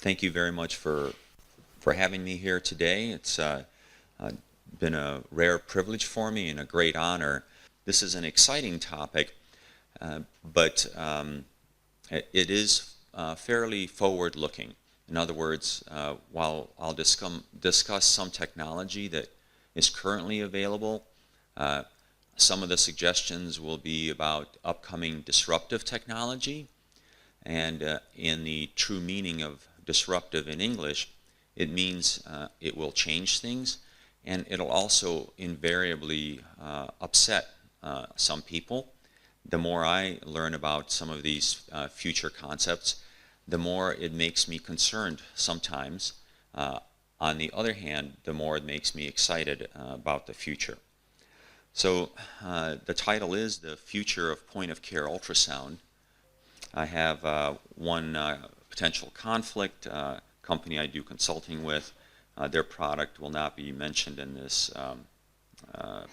Thank you very much for having me here today. It's been a rare privilege for me and a great honor. This is an exciting topic, but it is fairly forward-looking. In other words, while I'll discuss some technology that is currently available, some of the suggestions will be about upcoming disruptive technology, and in the true meaning of disruptive in English, it means it will change things, and it'll also invariably upset some people. The more I learn about some of these future concepts, the more it makes me concerned sometimes. On the other hand, the more it makes me excited about the future. So the title is The Future of Point-of-Care Ultrasound. I have one potential conflict. Company I do consulting with, their product will not be mentioned in this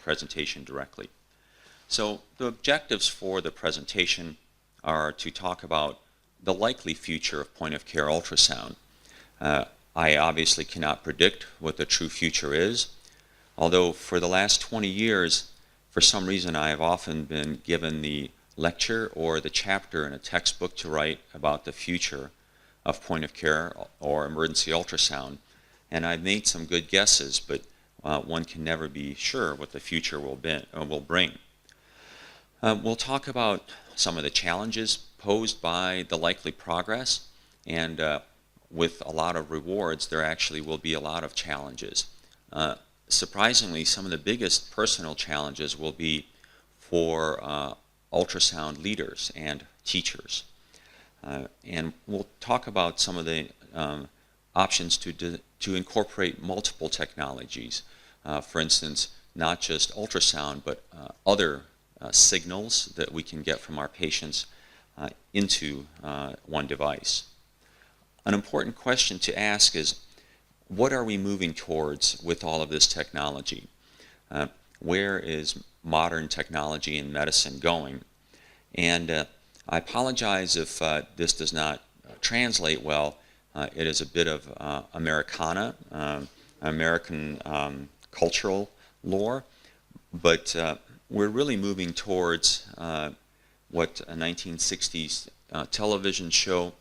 presentation directly. So the objectives for the presentation are to talk about the likely future of point-of-care ultrasound. I obviously cannot predict what the true future is, although for the last 20 years, for some reason I have often been given the lecture or the chapter in a textbook to write about the future of point-of-care or emergency ultrasound. And I've made some good guesses, but one can never be sure what the future will bring. We'll talk about some of the challenges posed by the likely progress, and with a lot of rewards, there actually will be a lot of challenges. Surprisingly, some of the biggest personal challenges will be for ultrasound leaders and teachers. And we'll talk about some of the options to incorporate multiple technologies. For instance, not just ultrasound, but other signals that we can get from our patients into one device. An important question to ask is, what are we moving towards with all of this technology? Where is modern technology in medicine going? And I apologize if this does not translate well. It is a bit of Americana, American cultural lore, but we're really moving towards what a 1960s television show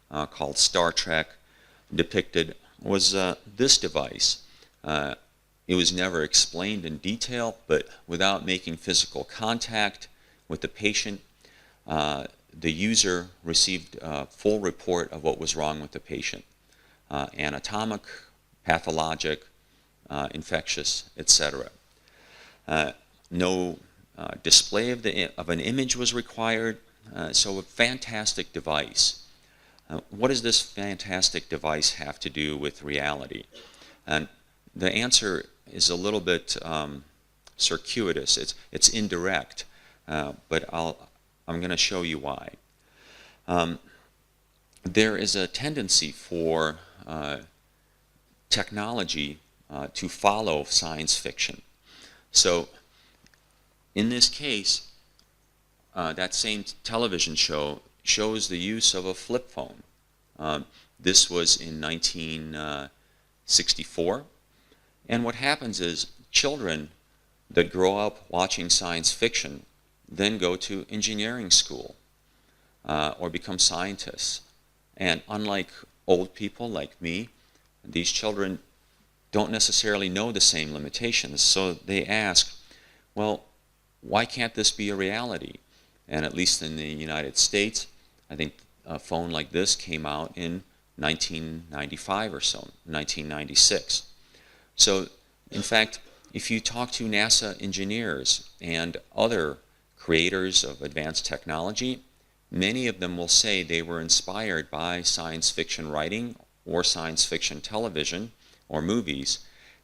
called Star Trek depicted was this device. It was never explained in detail, but without making physical contact with the patient, the user received a full report of what was wrong with the patient. Anatomic, pathologic, infectious, etc. No display of an image was required, so a fantastic device. What does this fantastic device have to do with reality? And the answer is a little bit circuitous. It's indirect, but I'm going to show you why. There is a tendency for technology to follow science fiction. So in this case, that same television show shows the use of a flip phone. This was in 1964. And what happens is children that grow up watching science fiction then go to engineering school or become scientists. And unlike old people like me, these children don't necessarily know the same limitations. So they ask, well, why can't this be a reality? And at least in the United States, I think a phone like this came out in 1995 or so, 1996. So, in fact, if you talk to NASA engineers and other creators of advanced technology, many of them will say they were inspired by science fiction writing or science fiction television or movies,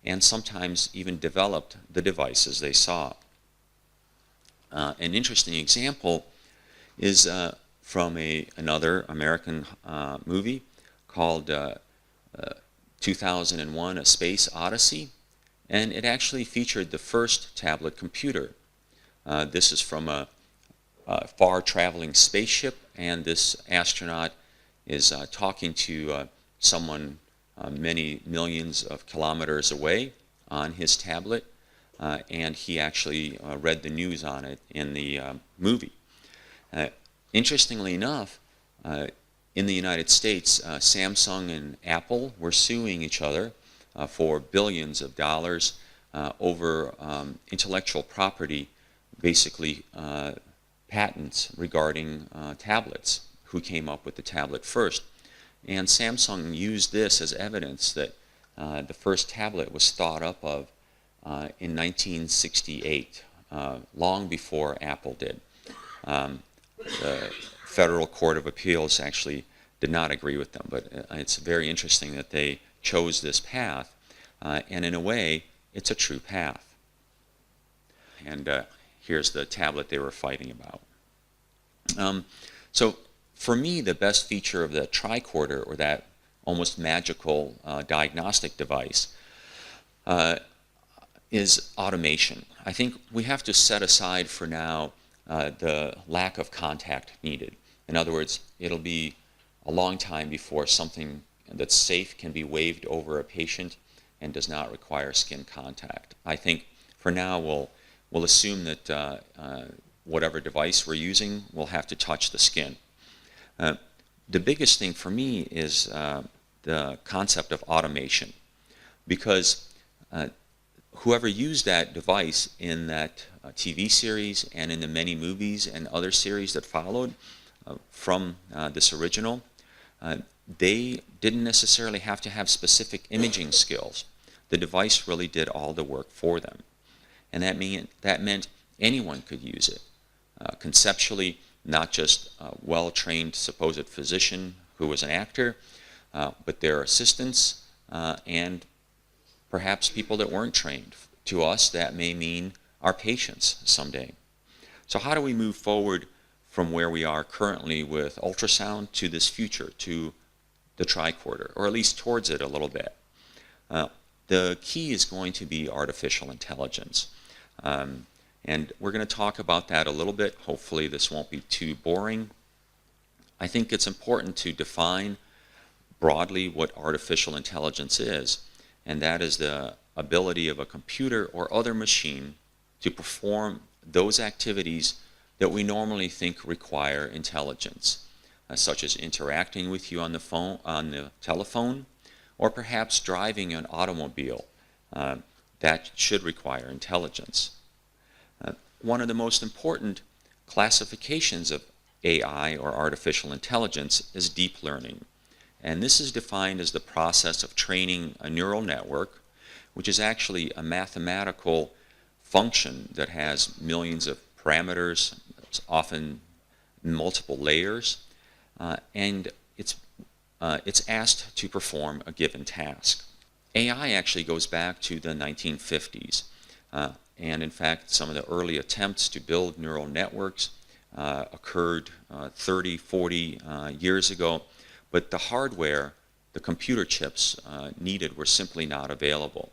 and sometimes even developed the devices they saw. An interesting example is from another American movie called 2001: A Space Odyssey, and it actually featured the first tablet computer. This is from a far-traveling spaceship, and this astronaut is talking to someone many millions of kilometers away on his tablet, and he actually read the news on it in the movie. Interestingly enough, in the United States, Samsung and Apple were suing each other for billions of dollars over intellectual property, basically patents regarding tablets, who came up with the tablet first. And Samsung used this as evidence that the first tablet was thought up of in 1968, long before Apple did. The Federal Court of Appeals actually did not agree with them, but it's very interesting that they chose this path, and in a way, it's a true path. And here's the tablet they were fighting about. So for me, the best feature of the tricorder, or that almost magical diagnostic device, is automation. I think we have to set aside for now the lack of contact needed. In other words, it'll be a long time before something that's safe can be waved over a patient and does not require skin contact. I think for now we'll assume that whatever device we're using will have to touch the skin. The biggest thing for me is the concept of automation, because whoever used that device in that TV series and in the many movies and other series that followed from this original, they didn't necessarily have to have specific imaging skills. The device really did all the work for them. And that meant anyone could use it. Conceptually, not just a well-trained supposed physician who was an actor, but their assistants and perhaps people that weren't trained. To us, that may mean our patients someday. So how do we move forward from where we are currently with ultrasound to this future, to the tricorder, or at least towards it a little bit? The key is going to be artificial intelligence. And we're going to talk about that a little bit. Hopefully this won't be too boring. I think it's important to define broadly what artificial intelligence is, and that is the ability of a computer or other machine to perform those activities that we normally think require intelligence, such as interacting with you on the phone, on the telephone, or perhaps driving an automobile. That should require intelligence. One of the most important classifications of AI, or artificial intelligence, is deep learning. And this is defined as the process of training a neural network, which is actually a mathematical function that has millions of parameters, often multiple layers, and it's asked to perform a given task. AI actually goes back to the 1950s. And in fact, some of the early attempts to build neural networks occurred 30, 40 years ago, but the hardware, the computer chips needed were simply not available.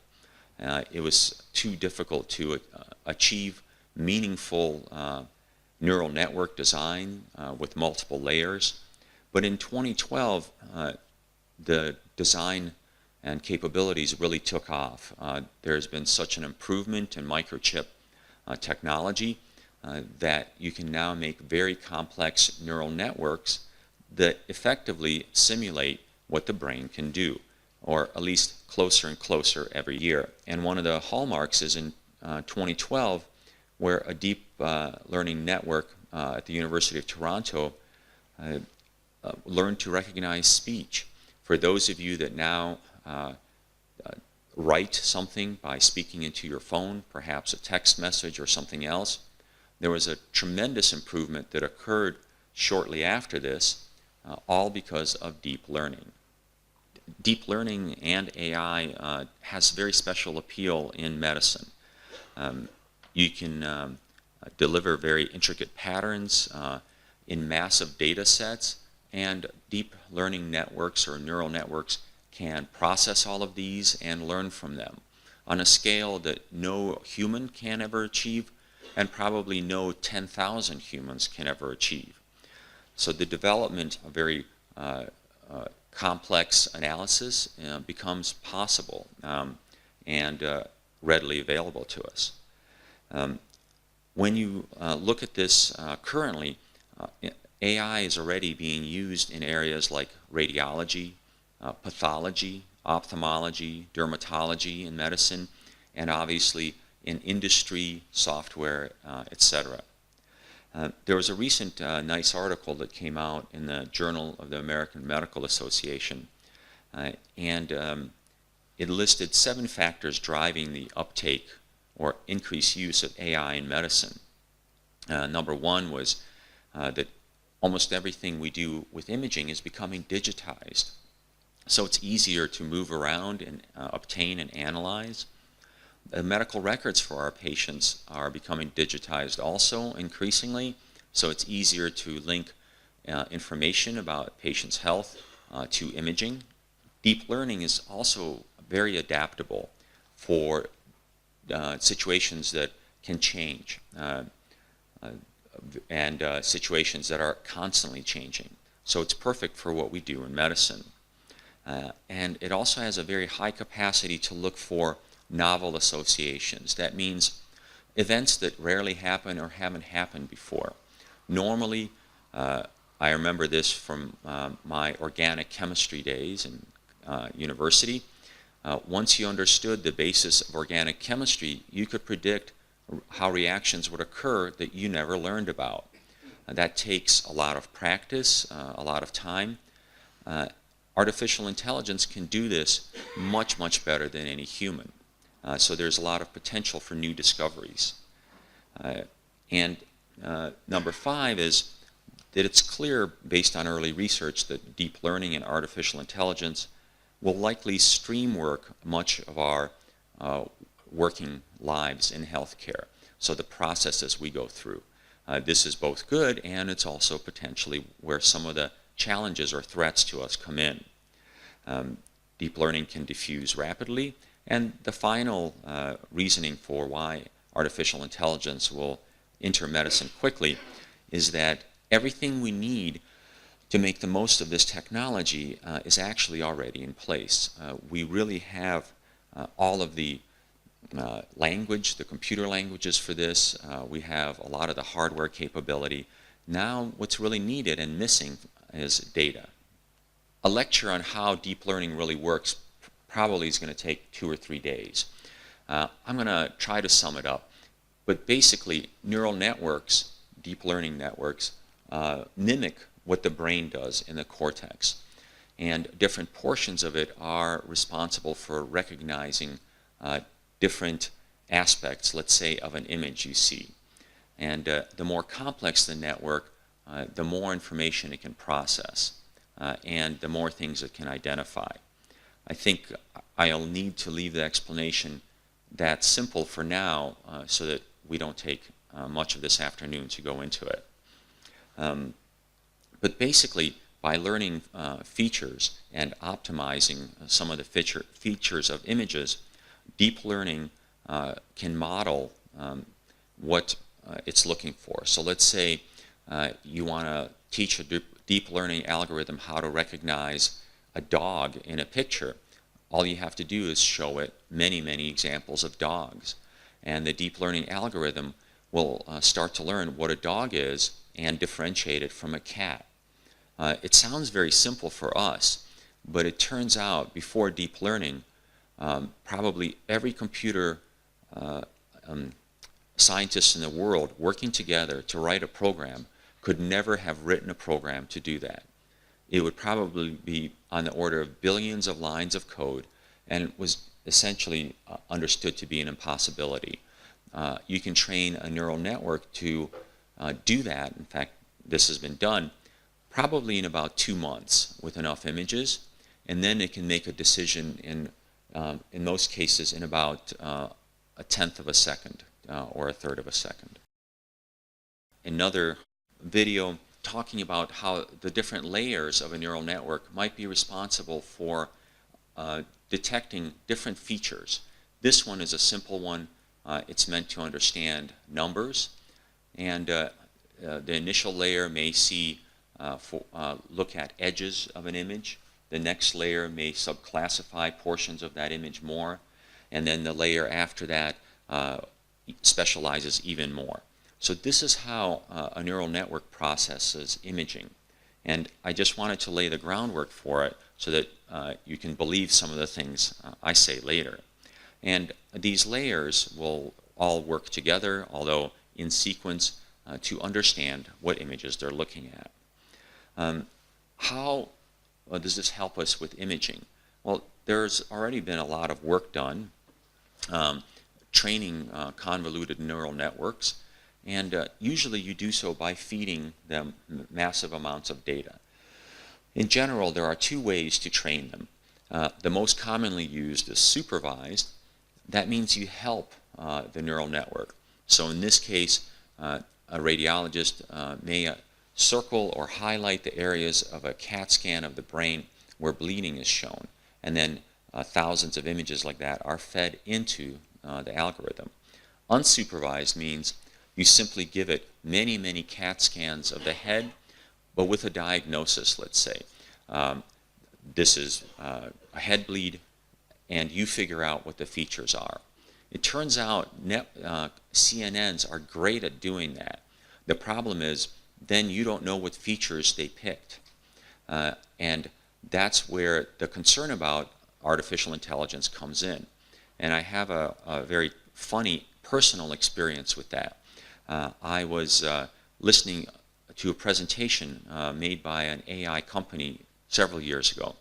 It was too difficult to achieve meaningful neural network design with multiple layers. But in 2012, the design and capabilities really took off. There's been such an improvement in microchip technology that you can now make very complex neural networks that effectively simulate what the brain can do, or at least closer and closer every year. And one of the hallmarks is in 2012, where a deep learning network at the University of Toronto learned to recognize speech. For those of you that now write something by speaking into your phone, perhaps a text message or something else, there was a tremendous improvement that occurred shortly after this, all because of deep learning. Deep learning and AI has very special appeal in medicine. You can deliver very intricate patterns in massive data sets, and deep learning networks or neural networks can process all of these and learn from them on a scale that no human can ever achieve, and probably no 10,000 humans can ever achieve. So the development of very complex analysis becomes possible and readily available to us. When you look at this currently, AI is already being used in areas like radiology, pathology, ophthalmology, dermatology in medicine, and obviously in industry, software, etc. There was a recent nice article that came out in the Journal of the American Medical Association, and it listed 7 factors driving the uptake or increased use of AI in medicine. Number 1 was that almost everything we do with imaging is becoming digitized. So it's easier to move around and obtain and analyze. The medical records for our patients are becoming digitized also increasingly, so it's easier to link information about patients' health to imaging. Deep learning is also very adaptable for situations that can change and situations that are constantly changing. So it's perfect for what we do in medicine. And it also has a very high capacity to look for novel associations. That means events that rarely happen or haven't happened before. Normally, I remember this from my organic chemistry days in university. Once you understood the basis of organic chemistry, you could predict how reactions would occur that you never learned about. That takes a lot of practice, a lot of time. Artificial intelligence can do this much, much better than any human. So there's a lot of potential for new discoveries. And number 5 is that it's clear, based on early research, that deep learning and artificial intelligence will likely stream work much of our working lives in healthcare. So the processes we go through. This is both good, and it's also potentially where some of the challenges or threats to us come in. Deep learning can diffuse rapidly, and the final reasoning for why artificial intelligence will enter medicine quickly is that everything we need to make the most of this technology is actually already in place. We really have all of the language, the computer languages for this. We have a lot of the hardware capability. Now what's really needed and missing is data. A lecture on how deep learning really works probably is going to take 2 or 3 days. I'm going to try to sum it up. But basically, neural networks, deep learning networks, mimic what the brain does in the cortex. And different portions of it are responsible for recognizing different aspects, let's say, of an image you see. And the more complex the network, the more information it can process, and the more things it can identify. I think I'll need to leave the explanation that simple for now so that we don't take much of this afternoon to go into it. But basically, by learning features and optimizing some of the features of images, deep learning can model what it's looking for. So let's say you want to teach a deep learning algorithm how to recognize a dog in a picture. All you have to do is show it many, many examples of dogs. And the deep learning algorithm will start to learn what a dog is and differentiate it from a cat. It sounds very simple for us, but it turns out before deep learning, probably every computer scientist in the world working together to write a program could never have written a program to do that. It would probably be on the order of billions of lines of code, and it was essentially understood to be an impossibility. You can train a neural network to do that. In fact, this has been done probably in about 2 months with enough images, and then it can make a decision in most cases in about 1/10 of a second or 1/3 of a second. Another video talking about how the different layers of a neural network might be responsible for detecting different features. This one is a simple one. It's meant to understand numbers, and the initial layer may see look at edges of an image, the next layer may subclassify portions of that image more, and then the layer after that specializes even more. So this is how a neural network processes imaging. And I just wanted to lay the groundwork for it so that you can believe some of the things I say later. And these layers will all work together, although in sequence, to understand what images they're looking at. How does this help us with imaging? Well, there's already been a lot of work done training convoluted neural networks, and usually you do so by feeding them massive amounts of data. In general, there are two ways to train them. The most commonly used is supervised. That means you help the neural network. So in this case, a radiologist may circle or highlight the areas of a CAT scan of the brain where bleeding is shown, and then thousands of images like that are fed into the algorithm. Unsupervised means you simply give it many, many CAT scans of the head, but with a diagnosis, let's say. This is a head bleed, and you figure out what the features are. It turns out CNNs are great at doing that. The problem is then you don't know what features they picked. And that's where the concern about artificial intelligence comes in. And I have a very funny personal experience with that. I was listening to a presentation made by an AI company several years ago.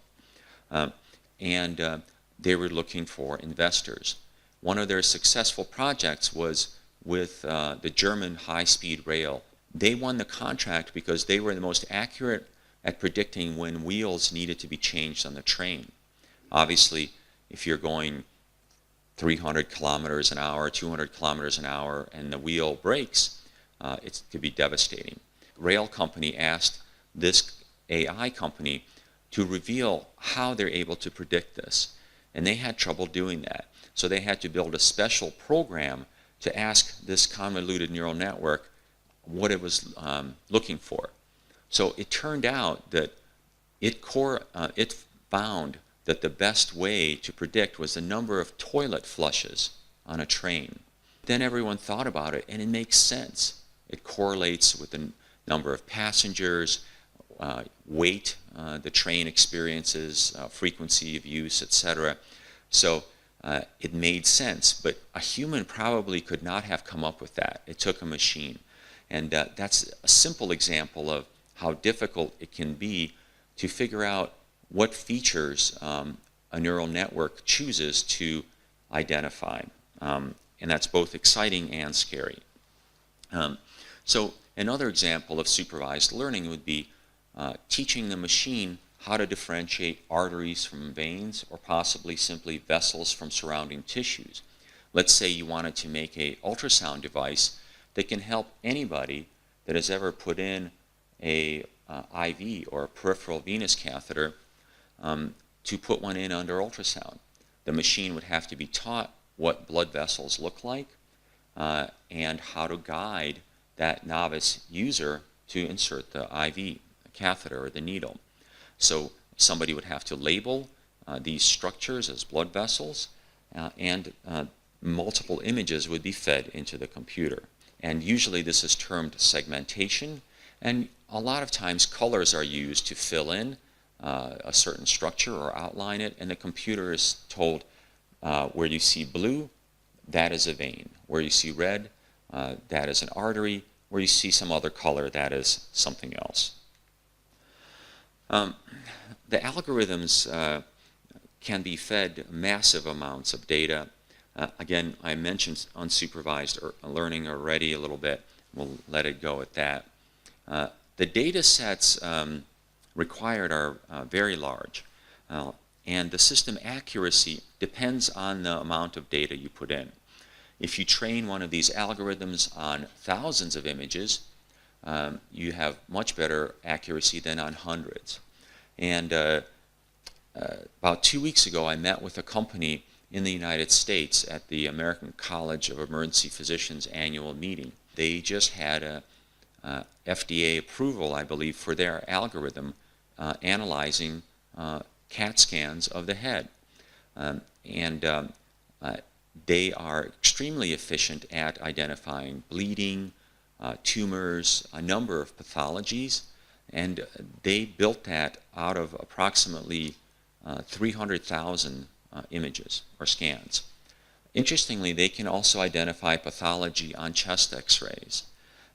And they were looking for investors. One of their successful projects was with the German high-speed rail. They won the contract because they were the most accurate at predicting when wheels needed to be changed on the train. Obviously, if you're going 300 kilometers an hour, 200 kilometers an hour, and the wheel breaks, it could be devastating. Rail company asked this AI company to reveal how they're able to predict this, and they had trouble doing that. So they had to build a special program to ask this convoluted neural network what it was looking for. So it turned out that it found that the best way to predict was the number of toilet flushes on a train. Then everyone thought about it, and it makes sense. It correlates with the number of passengers, weight the train experiences, frequency of use, etc. So it made sense, but a human probably could not have come up with that. It took a machine. And that's a simple example of how difficult it can be to figure out what features a neural network chooses to identify. And that's both exciting and scary. So another example of supervised learning would be teaching the machine how to differentiate arteries from veins, or possibly simply vessels from surrounding tissues. Let's say you wanted to make an ultrasound device that can help anybody that has ever put in a IV or a peripheral venous catheter to put one in under ultrasound. The machine would have to be taught what blood vessels look like and how to guide that novice user to insert the IV catheter or the needle. So somebody would have to label these structures as blood vessels, and multiple images would be fed into the computer. And usually this is termed segmentation, and a lot of times colors are used to fill in a certain structure or outline it, and the computer is told where you see blue, that is a vein. Where you see red, that is an artery. Where you see some other color, that is something else. The algorithms can be fed massive amounts of data. Again, I mentioned unsupervised learning already a little bit. We'll let it go at that. The data sets required are very large, and the system accuracy depends on the amount of data you put in. If you train one of these algorithms on thousands of images, you have much better accuracy than on hundreds. And about 2 weeks ago, I met with a company in the United States at the American College of Emergency Physicians annual meeting. They just had a FDA approval, I believe, for their algorithm analyzing CAT scans of the head. They are extremely efficient at identifying bleeding, tumors, a number of pathologies, and they built that out of approximately 300,000 images or scans. Interestingly, they can also identify pathology on chest x-rays.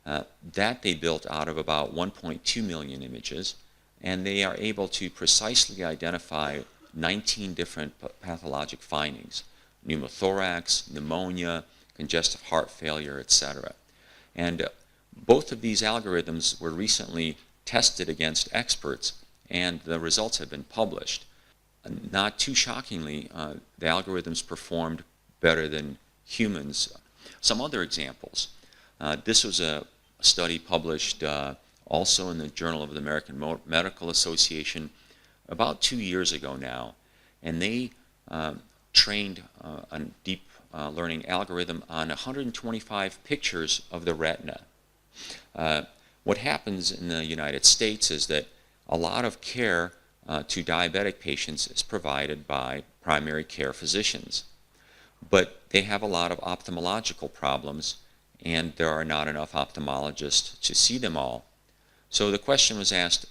That they built out of about 1.2 million images, and they are able to precisely identify 19 different pathologic findings: pneumothorax, pneumonia, congestive heart failure, etc. And both of these algorithms were recently tested against experts, and the results have been published. Not too shockingly, the algorithms performed better than humans. Some other examples. This was a study published also in the Journal of the American Medical Association about 2 years ago now, and they trained a deep learning algorithm on 125 pictures of the retina. What happens in the United States is that a lot of care to diabetic patients is provided by primary care physicians, but they have a lot of ophthalmological problems, and there are not enough ophthalmologists to see them all. So the question was asked,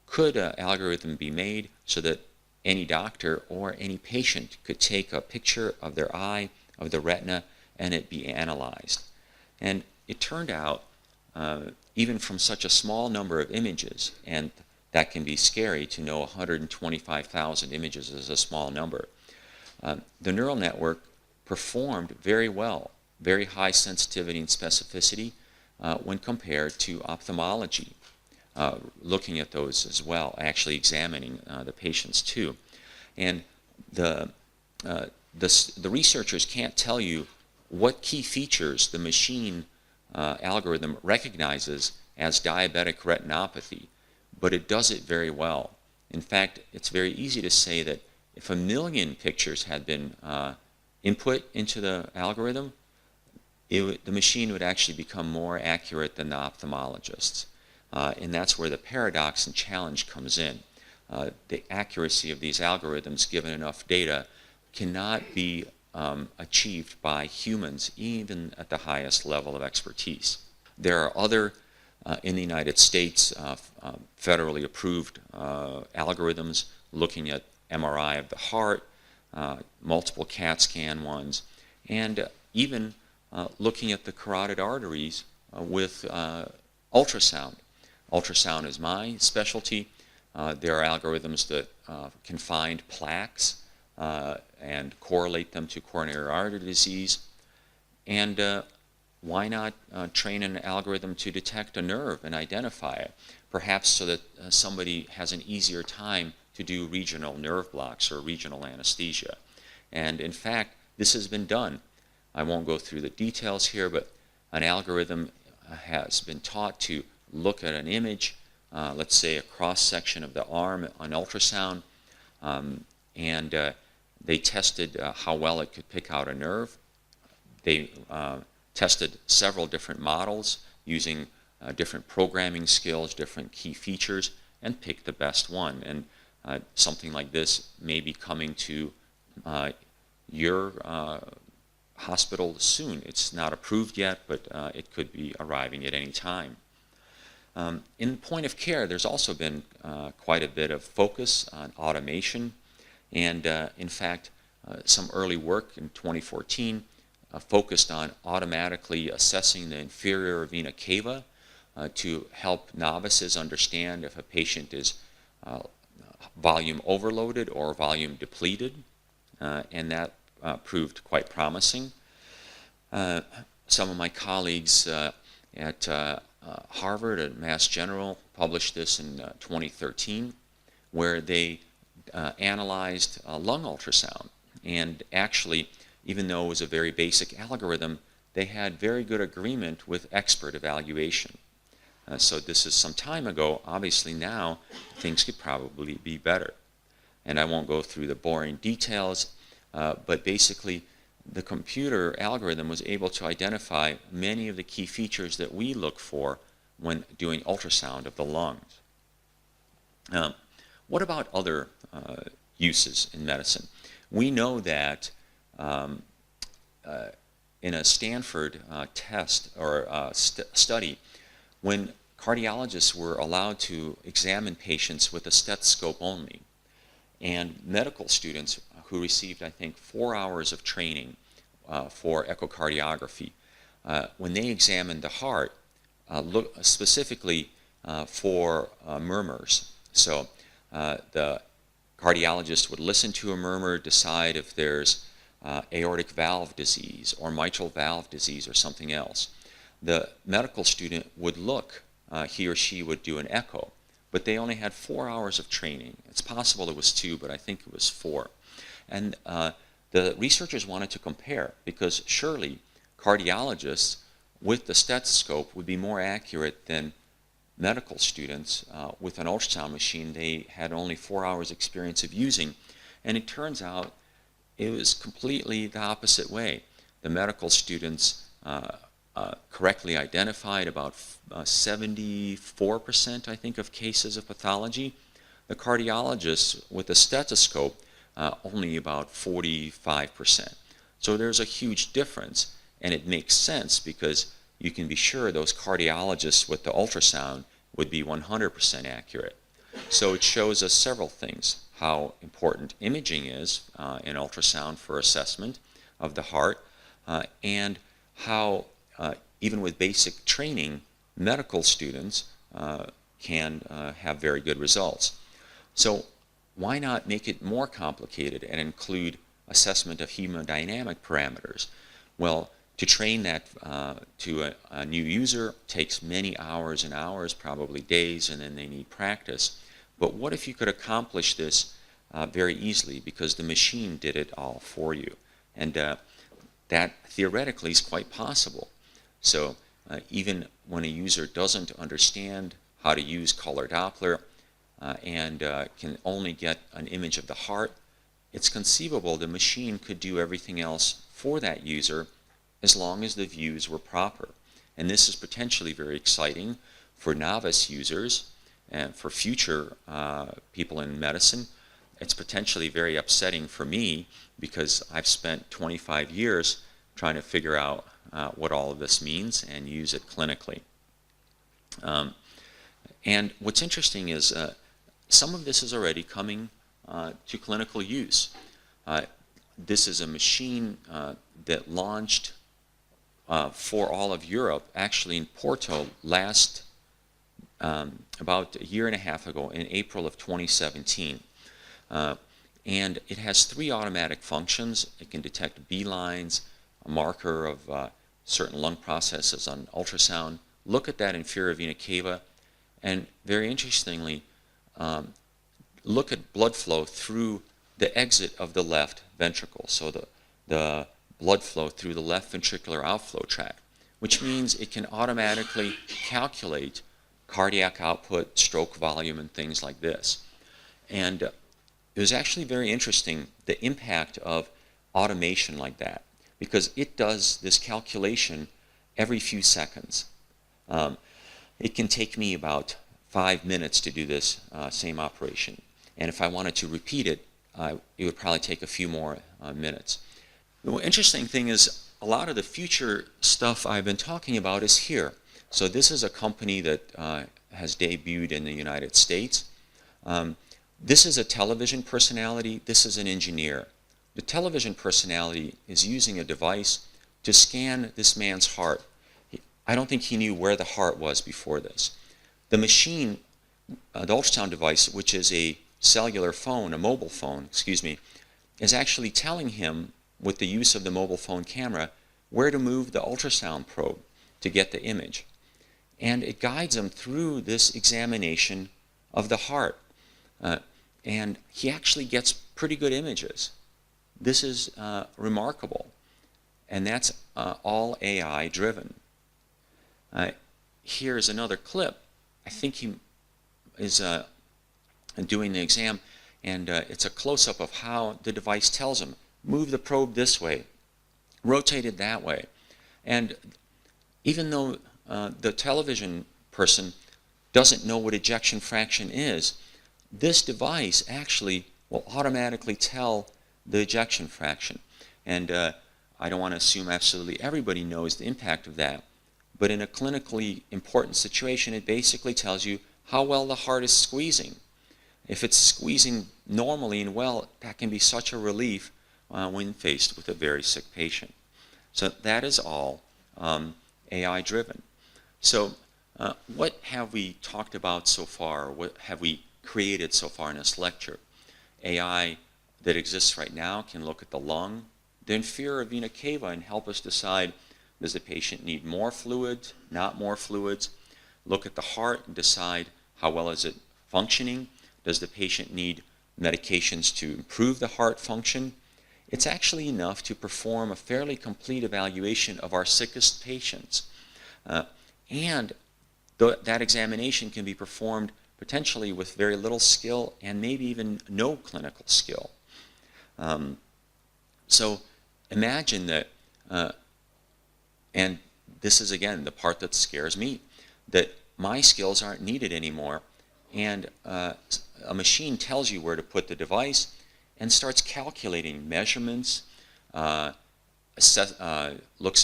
could an algorithm be made so that any doctor or any patient could take a picture of their eye, of the retina, and it be analyzed? And it turned out, even from such a small number of images, and that can be scary to know 125,000 images is a small number, the neural network performed very well, very high sensitivity and specificity when compared to ophthalmology, looking at those as well, actually examining the patients too. And the researchers can't tell you what key features the machine algorithm recognizes as diabetic retinopathy, but it does it very well. In fact, it's very easy to say that if 1 million pictures had been input into the algorithm, the machine would actually become more accurate than the ophthalmologists. And that's where the paradox and challenge comes in. The accuracy of these algorithms, given enough data, cannot be achieved by humans, even at the highest level of expertise. There are other, in the United States, federally approved algorithms looking at MRI of the heart, multiple CAT scan ones, and even looking at the carotid arteries with ultrasound. Ultrasound is my specialty. There are algorithms that can find plaques and correlate them to coronary artery disease. And why not train an algorithm to detect a nerve and identify it, perhaps so that somebody has an easier time to do regional nerve blocks or regional anesthesia. And in fact, this has been done. I won't go through the details here, but an algorithm has been taught to look at an image, let's say a cross-section of the arm on ultrasound, and they tested how well it could pick out a nerve. They tested several different models using different programming skills, different key features, and picked the best one. And something like this may be coming to your hospital soon. It's not approved yet, but it could be arriving at any time. In point of care, there's also been quite a bit of focus on automation, and in fact, some early work in 2014 focused on automatically assessing the inferior vena cava to help novices understand if a patient is volume overloaded or volume depleted, and that proved quite promising. Some of my colleagues at Harvard and Mass General published this in 2013, where they analyzed lung ultrasound. And actually, even though it was a very basic algorithm, they had very good agreement with expert evaluation. So this is some time ago. Obviously now, things could probably be better. And I won't go through the boring details, but basically, the computer algorithm was able to identify many of the key features that we look for when doing ultrasound of the lungs. What about other uses in medicine? We know that in a Stanford test or study, when cardiologists were allowed to examine patients with a stethoscope only, and medical students who received, I think, 4 hours of training for echocardiography, when they examined the heart, look specifically for murmurs. So the cardiologist would listen to a murmur, decide if there's aortic valve disease or mitral valve disease or something else. The medical student would look, he or she would do an echo, but they only had 4 hours of training. It's possible it was 2, but I think it was 4. And the researchers wanted to compare, because surely cardiologists with the stethoscope would be more accurate than medical students with an ultrasound machine they had only 4 hours experience of using. And it turns out it was completely the opposite way. The medical students correctly identified about 74%, I think, of cases of pathology. The cardiologists with the stethoscope, only about 45%. So there's a huge difference, and it makes sense because you can be sure those cardiologists with the ultrasound would be 100% accurate. So it shows us several things: how important imaging is in ultrasound for assessment of the heart, and how even with basic training, medical students can have very good results. So why not make it more complicated and include assessment of hemodynamic parameters? Well, to train that to a new user takes many hours and hours, probably days, and then they need practice. But what if you could accomplish this very easily, because the machine did it all for you? And that theoretically is quite possible. So even when a user doesn't understand how to use color Doppler and can only get an image of the heart, it's conceivable the machine could do everything else for that user as long as the views were proper. And this is potentially very exciting for novice users and for future people in medicine. It's potentially very upsetting for me because I've spent 25 years trying to figure out what all of this means and use it clinically. And what's interesting is some of this is already coming to clinical use. This is a machine that launched for all of Europe, actually in Porto about a year and a half ago, in April of 2017. And it has 3 automatic functions. It can detect B lines, a marker of certain lung processes on ultrasound, look at that inferior vena cava, and very interestingly, look at blood flow through the exit of the left ventricle, so the blood flow through the left ventricular outflow tract, which means it can automatically calculate cardiac output, stroke volume, and things like this. And it was actually very interesting, the impact of automation like that, because it does this calculation every few seconds. It can take me about 5 minutes to do this same operation. And if I wanted to repeat it, it would probably take a few more minutes. The interesting thing is a lot of the future stuff I've been talking about is here. So this is a company that has debuted in the United States. This is a television personality. This is an engineer. The television personality is using a device to scan this man's heart. I don't think he knew where the heart was before this. The machine, the ultrasound device, which is a cellular phone, a mobile phone, is actually telling him, with the use of the mobile phone camera, where to move the ultrasound probe to get the image. And it guides him through this examination of the heart. And he actually gets pretty good images. This is remarkable. And that's all AI driven. Here's another clip. I think he is doing the exam, and it's a close-up of how the device tells him, move the probe this way, rotate it that way. And even though the television person doesn't know what ejection fraction is, this device actually will automatically tell the ejection fraction. And I don't want to assume absolutely everybody knows the impact of that, but in a clinically important situation, it basically tells you how well the heart is squeezing. If it's squeezing normally and well, that can be such a relief when faced with a very sick patient. So that is all AI driven. So what have we talked about so far? What have we created so far in this lecture? AI that exists right now can look at the lung, the inferior vena cava, and help us decide, does the patient need more fluids, not more fluids? Look at the heart and decide how well is it functioning. Does the patient need medications to improve the heart function? It's actually enough to perform a fairly complete evaluation of our sickest patients. And that examination can be performed potentially with very little skill and maybe even no clinical skill. So imagine that, and this is again the part that scares me, that my skills aren't needed anymore, and a machine tells you where to put the device and starts calculating measurements, looks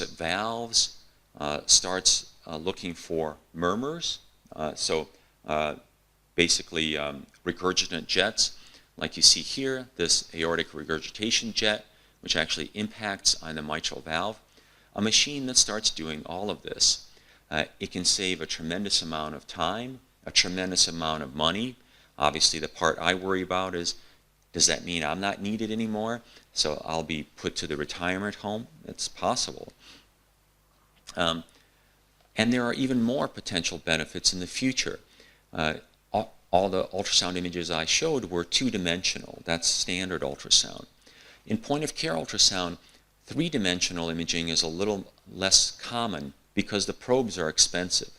at valves, starts looking for murmurs, basically regurgitant jets, like you see here, this aortic regurgitation jet, which actually impacts on the mitral valve. A machine that starts doing all of this, it can save a tremendous amount of time, a tremendous amount of money. Obviously, the part I worry about is, does that mean I'm not needed anymore? So I'll be put to the retirement home? It's possible. And there are even more potential benefits in the future. All the ultrasound images I showed were two-dimensional. That's standard ultrasound. In point-of-care ultrasound, three-dimensional imaging is a little less common because the probes are expensive.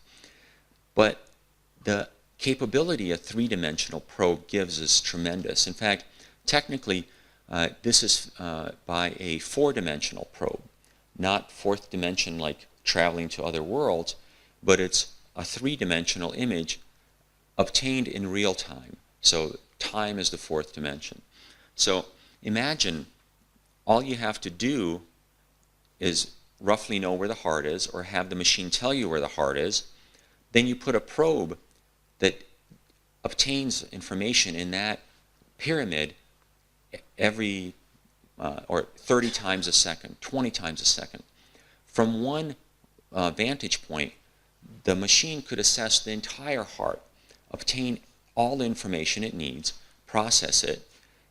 But the capability a three-dimensional probe gives is tremendous. In fact, technically, this is by a four-dimensional probe, not fourth dimension like traveling to other worlds, but it's a three-dimensional image obtained in real time. So time is the fourth dimension. So imagine all you have to do is roughly know where the heart is or have the machine tell you where the heart is. Then you put a probe that obtains information in that pyramid every or 30 times a second, 20 times a second. From one vantage point, the machine could assess the entire heart, obtain all the information it needs, process it,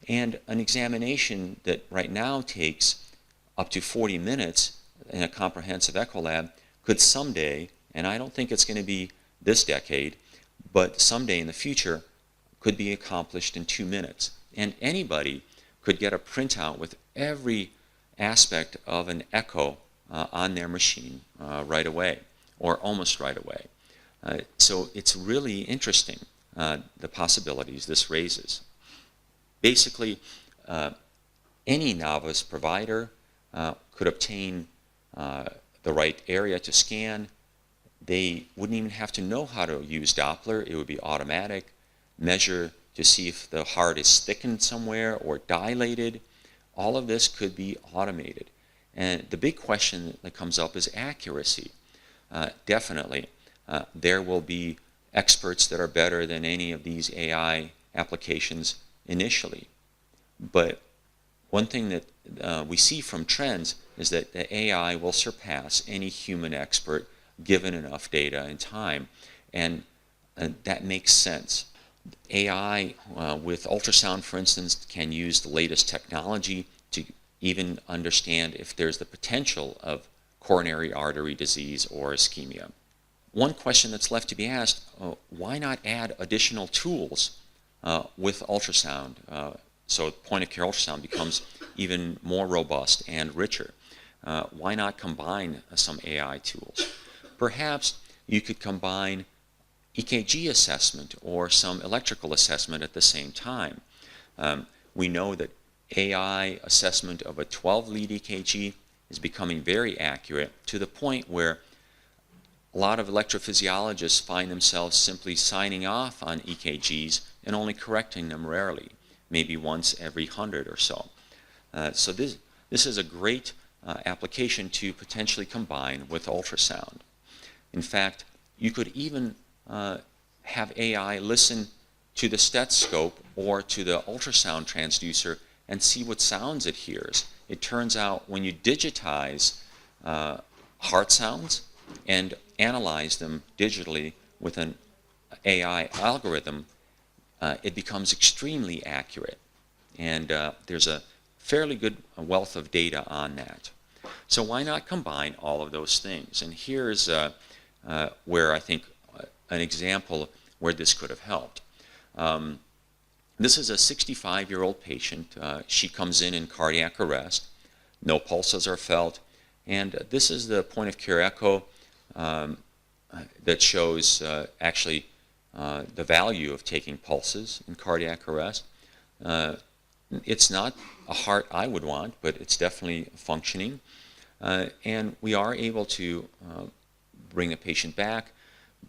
and an examination that right now takes up to 40 minutes in a comprehensive echo lab could someday, and I don't think it's going to be this decade, but someday in the future, could be accomplished in 2 minutes. And anybody could get a printout with every aspect of an echo on their machine right away, or almost right away. So it's really interesting, the possibilities this raises. Basically, any novice provider could obtain the right area to scan. They wouldn't even have to know how to use Doppler. It would be automatic. Measure to see if the heart is thickened somewhere or dilated. All of this could be automated. And the big question that comes up is accuracy. Definitely, there will be experts that are better than any of these AI applications initially. But one thing that we see from trends is that the AI will surpass any human expert given enough data and time. And that makes sense. AI with ultrasound, for instance, can use the latest technology to even understand if there's the potential of coronary artery disease or ischemia. One question that's left to be asked, why not add additional tools with ultrasound so point-of-care ultrasound becomes even more robust and richer? Why not combine some AI tools? Perhaps you could combine EKG assessment or some electrical assessment at the same time. We know that AI assessment of a 12-lead EKG is becoming very accurate to the point where a lot of electrophysiologists find themselves simply signing off on EKGs and only correcting them rarely, maybe once every 100 or so. So this is a great application to potentially combine with ultrasound. In fact, you could even have AI listen to the stethoscope or to the ultrasound transducer and see what sounds it hears. It turns out when you digitize heart sounds and analyze them digitally with an AI algorithm, it becomes extremely accurate. And there's a fairly good wealth of data on that. So why not combine all of those things? And here's where I think an example where this could have helped. This is a 65-year-old patient. She comes in cardiac arrest. No pulses are felt. And this is the point-of-care echo that shows actually the value of taking pulses in cardiac arrest. It's not a heart I would want, but it's definitely functioning. And we are able to bring the patient back,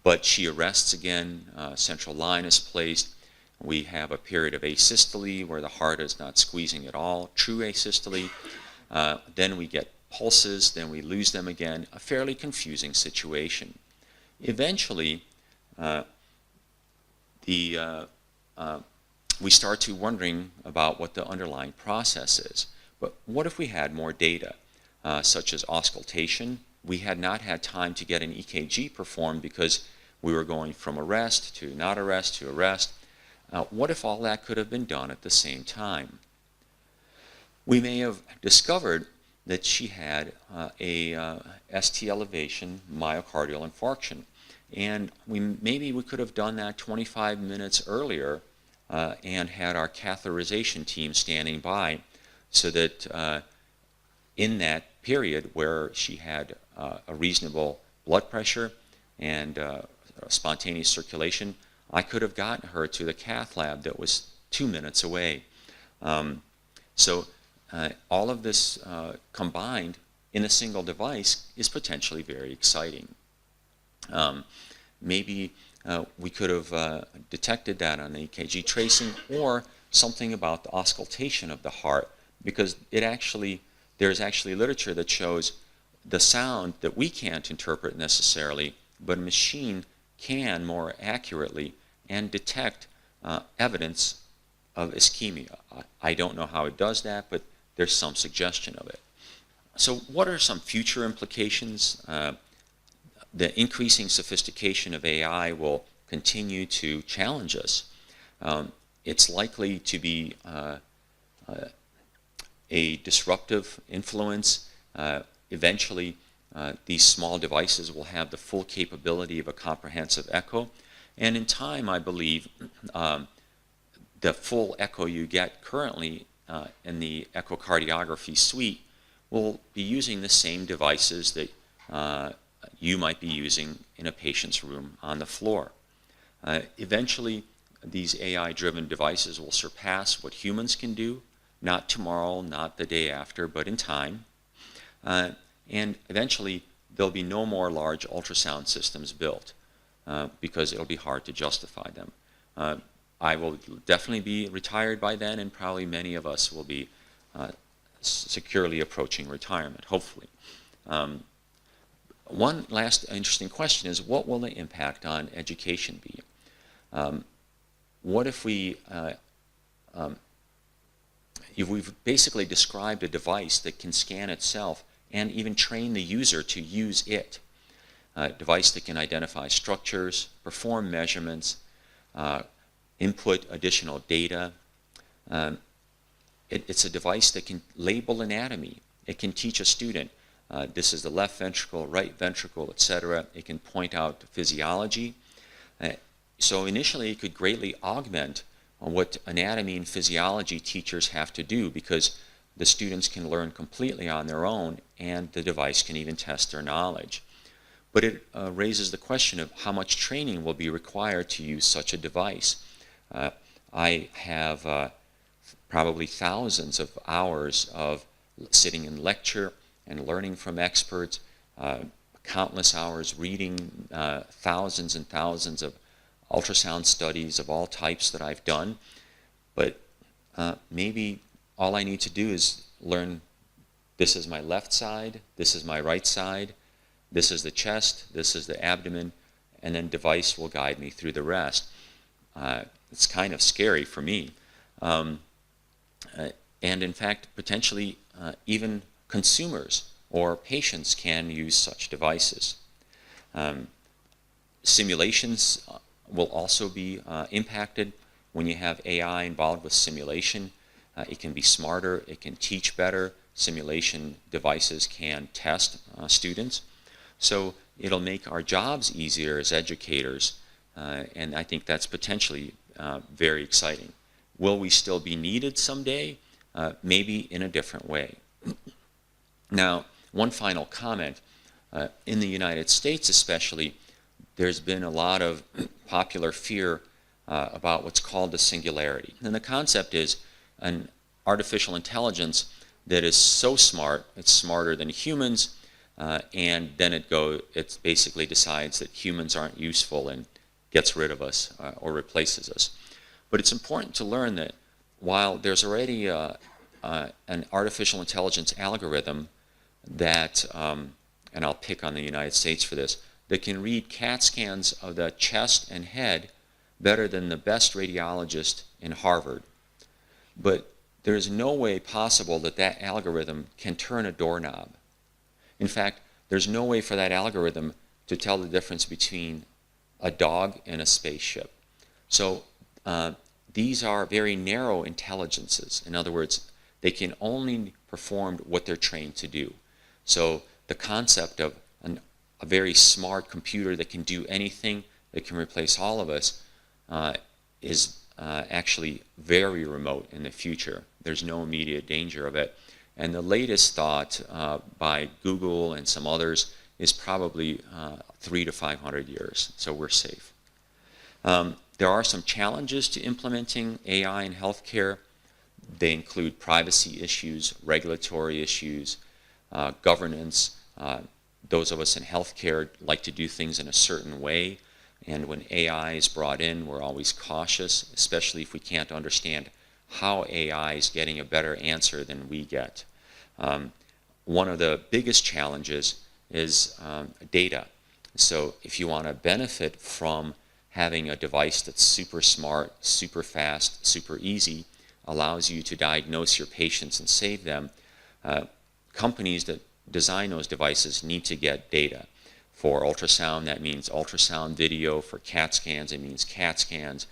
but she arrests again, central line is placed. We have a period of asystole where the heart is not squeezing at all, true asystole. Then we get pulses, then we lose them again, a fairly confusing situation. Eventually, we start to wondering about what the underlying process is. But what if we had more data, such as auscultation? We had not had time to get an EKG performed because we were going from arrest to not arrest to arrest. What if all that could have been done at the same time? We may have discovered that she had a ST elevation myocardial infarction. And maybe we could have done that 25 minutes earlier and had our catheterization team standing by so that in that period where she had a reasonable blood pressure and spontaneous circulation, I could have gotten her to the cath lab that was 2 minutes away. So all of this combined in a single device is potentially very exciting. Maybe we could have detected that on the EKG tracing, or something about the auscultation of the heart, because there's actually literature that shows the sound that we can't interpret necessarily, but a machine can more accurately and detect evidence of ischemia. I don't know how it does that, but there's some suggestion of it. So what are some future implications? The increasing sophistication of AI will continue to challenge us. It's likely to be a disruptive influence. Eventually, these small devices will have the full capability of a comprehensive echo. And in time, I believe, the full echo you get currently in the echocardiography suite will be using the same devices that you might be using in a patient's room on the floor. Eventually, these AI-driven devices will surpass what humans can do, not tomorrow, not the day after, but in time. And eventually, there'll be no more large ultrasound systems built because it'll be hard to justify them. I will definitely be retired by then, and probably many of us will be securely approaching retirement, hopefully. One last interesting question is, what will the impact on education be? What if we've basically described a device that can scan itself and even train the user to use it? A device that can identify structures, perform measurements, input additional data. It's a device that can label anatomy. It can teach a student, this is the left ventricle, right ventricle, etc. It can point out physiology. So initially, it could greatly augment what anatomy and physiology teachers have to do, because the students can learn completely on their own, and the device can even test their knowledge. But it raises the question of how much training will be required to use such a device. I have probably thousands of hours of sitting in lecture and learning from experts, countless hours reading thousands and thousands of ultrasound studies of all types that I've done, but maybe all I need to do is learn this is my left side, this is my right side, this is the chest, this is the abdomen, and then device will guide me through the rest. It's kind of scary for me. And in fact, potentially even consumers or patients can use such devices. Simulations will also be impacted when you have AI involved with simulation. It can be smarter, it can teach better. Simulation devices can test students. So it'll make our jobs easier as educators, and I think that's potentially very exciting. Will we still be needed someday? Maybe in a different way. Now, one final comment. In the United States especially, there's been a lot of popular fear about what's called the singularity. And the concept is an artificial intelligence that is so smart, it's smarter than humans, and then it basically decides that humans aren't useful and gets rid of us or replaces us. But it's important to learn that while there's already an artificial intelligence algorithm that, and I'll pick on the United States for this, that can read CAT scans of the chest and head better than the best radiologist in Harvard. But there's no way possible that that algorithm can turn a doorknob. In fact, there's no way for that algorithm to tell the difference between a dog and a spaceship. So these are very narrow intelligences. In other words, they can only perform what they're trained to do. So the concept of a very smart computer that can do anything, that can replace all of us, is actually very remote in the future. There's no immediate danger of it. And the latest thought by Google and some others is probably 300 to 500 years, so we're safe. There are some challenges to implementing AI in healthcare. They include privacy issues, regulatory issues, governance. Those of us in healthcare like to do things in a certain way, and when AI is brought in, we're always cautious, especially if we can't understand how AI is getting a better answer than we get. One of the biggest challenges is data. So if you want to benefit from having a device that's super smart, super fast, super easy, allows you to diagnose your patients and save them, companies that design those devices need to get data. For ultrasound, that means ultrasound video. For CAT scans, it means CAT scans.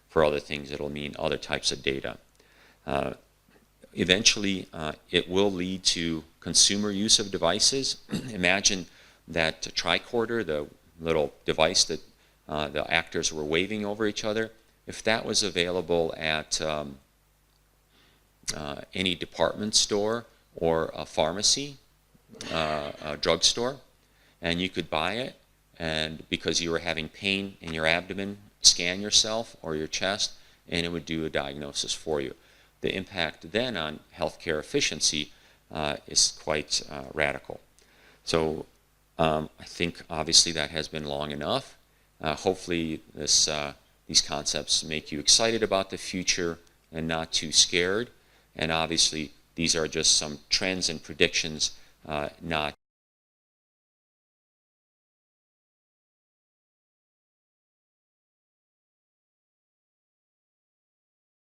For other things, it'll mean other types of data. Eventually, it will lead to consumer use of devices. Imagine that tricorder, the little device that the actors were waving over each other. If that was available at any department store or a pharmacy, a drugstore, and you could buy it, and because you were having pain in your abdomen, scan yourself or your chest, and it would do a diagnosis for you. The impact then on healthcare efficiency is quite radical. So I think obviously that has been long enough. Hopefully these concepts make you excited about the future and not too scared. And obviously these are just some trends and predictions, not